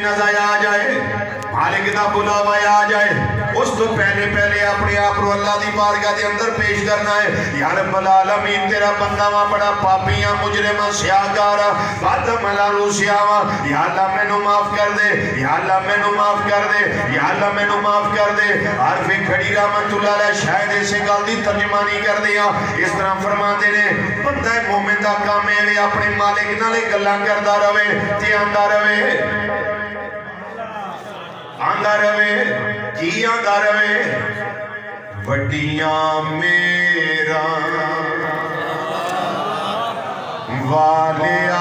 نظر آ جائے مالک دا بلاوا آ جائے اس تو پہلے اپنے آپ رو اللہ دی بارگاہ دے اندر پیش کرنا ہے یا رب العالمین تیرا بندہ وہاں بڑا پاپیاں مجرمہ سیاہکارا بادم اللہ روسیاوا یا اللہ میں نو معاف کر دے یا اللہ میں نو معاف کر دے یا اللہ میں نو معاف کر دے عارف کھڑی رحمت اللہ علیہ شاید اسے گل دی ترجمانی کر دیا اس طرح فرما دے نے بندہ مومن دا کام ہے اپنے مالک نالے گلاں کردا رہے تے آندا رہے آندہ روے جی آندہ روے وڈیاں میرا والیا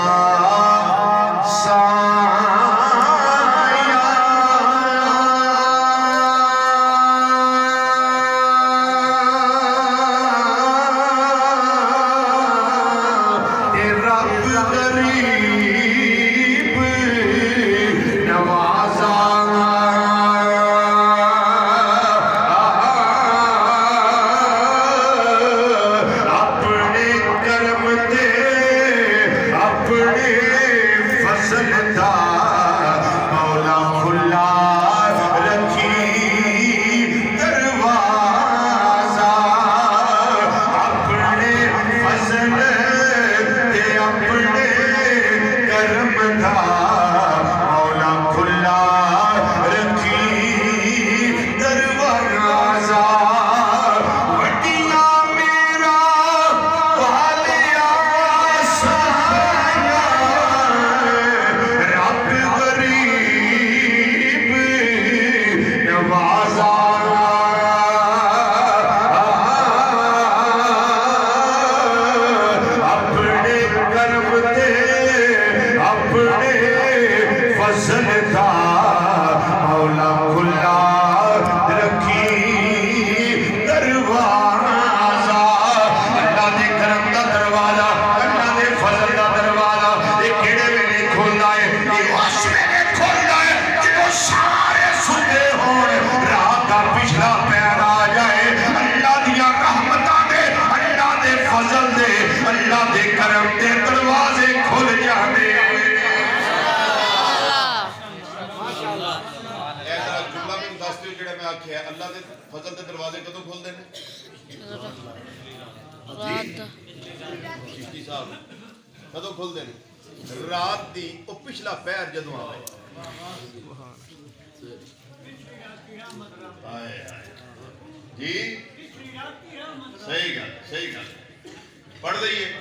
سایہ اے رب غریب نوازا اللہ دے فضل دے دروازے کدوں کھول دینے چشتی صاحب کدوں کھول دینے رات دی او پچھلا پیر جدوں آئے جی صحیح گل پڑھ دئیے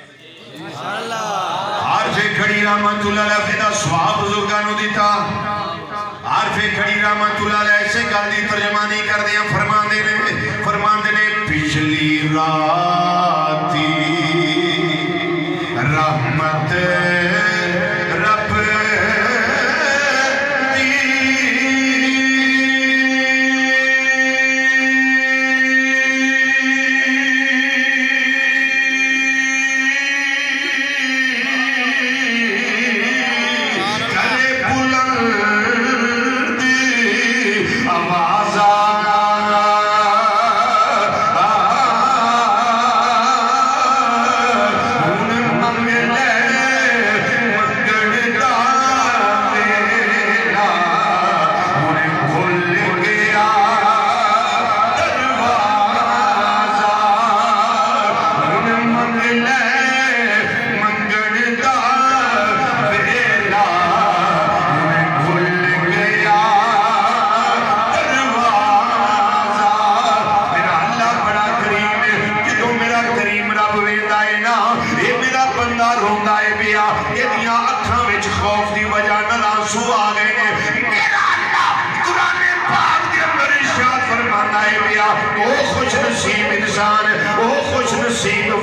عارف کھڑی رحمت اللہ علیہ فیدہ سواب بزرگانو دیتا عارف کھڑی رحمت اللہ علیہ ایسے گل دی ترجمانی کر دیا فرمان دینے پچھلی راتی رحمت رب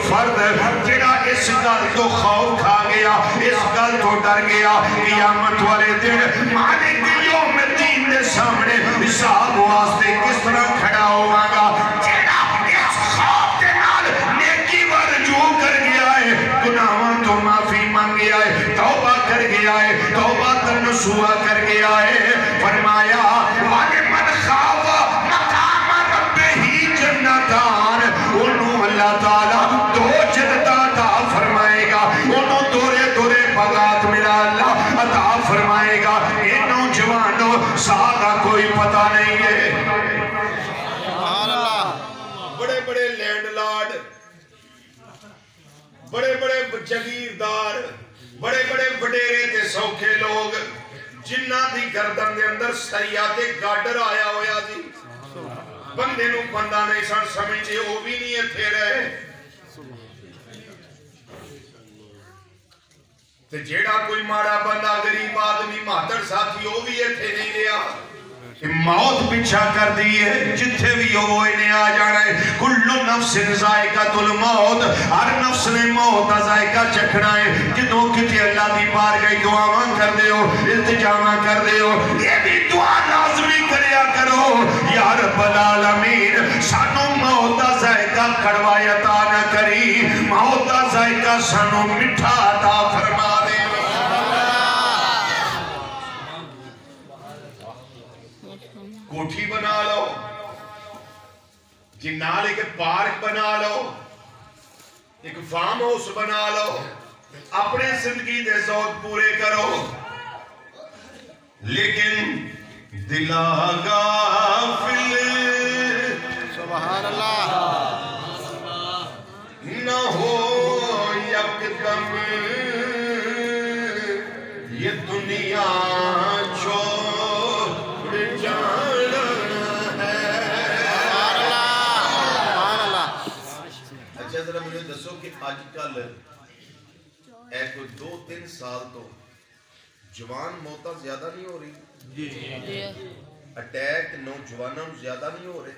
فرد جڑا اس گل تو خوف کھا گیا اس گل تو ڈر گیا قیامت والے دن مالک یوم الدین دے سامنے حساب واسطے کس طرح کھڑا ہوگا جڑا اس خوف دے نال نیکی ور رجوع کر گیا ہے گناہوں تو معافی مانگ گیا ہے توبہ کر گیا ہے توبہ تنسوہ کر گیا ہے فرمایا وَلِمَنْ خَافَ مَقَامَ رَبِّهِ جَنَّتَانِ انہوں اللہ تعالیٰ دو جنت عطا فرمائے گا انہوں دورے بغات میرا اللہ عطا فرمائے گا انہوں نوجوانوں سادہ کوئی پتہ نہیں ہے. بڑے بڑے لینڈ لارڈ، بڑے بڑے جگیردار، بڑے بڑے وڈیرے تے سوکھے لوگ جنہ دی گردن دے اندر سریعت گاڈر آیا ہویا دی، بندے نو بندہ نہیں سن سمجھے، وہ بھی نہیں اتھے رہے. تے جیڑا کوئی ماڑا بندہ غریب آدمی مہتر ساتھی وہ بھی اتھے نہیں رہا. موت پیچھا کر دیئے جتھے بھی وہ انہیں آ جانا ہے. کل نفس ذائقۃ الموت، ہر نفس نے موت ذائقہ چکھنا ہے. جدوں کتے اللہ دی بار گئی دعاواں کر دے ہو، التجاواں کر دے ہو، یہ بھی دعا لازمی کریا کرو. یا رب العالمین سانو موت ذائقہ کڑوائی عطا نہ کری، موت ذائقہ سانو مٹھا عطا فرما دے. کوٹھی بنا لو، جنال ایک پارک بنا لو، ایک فارم ہاؤس بنا لو، اپنے زندگی دے ذوق پورے کرو. لیکن دلا غافل سبحان اللہ نہ ہو یکدم یہ دنیا چھوڑ جانا ہے. اچھا ذرا مجھے دسو کہ آج کل کوئی 2-3 سال تو جوان موتاں زیادہ نہیں ہو رہی؟ اٹیک نوجوانوں زیادہ نہیں ہو رہے؟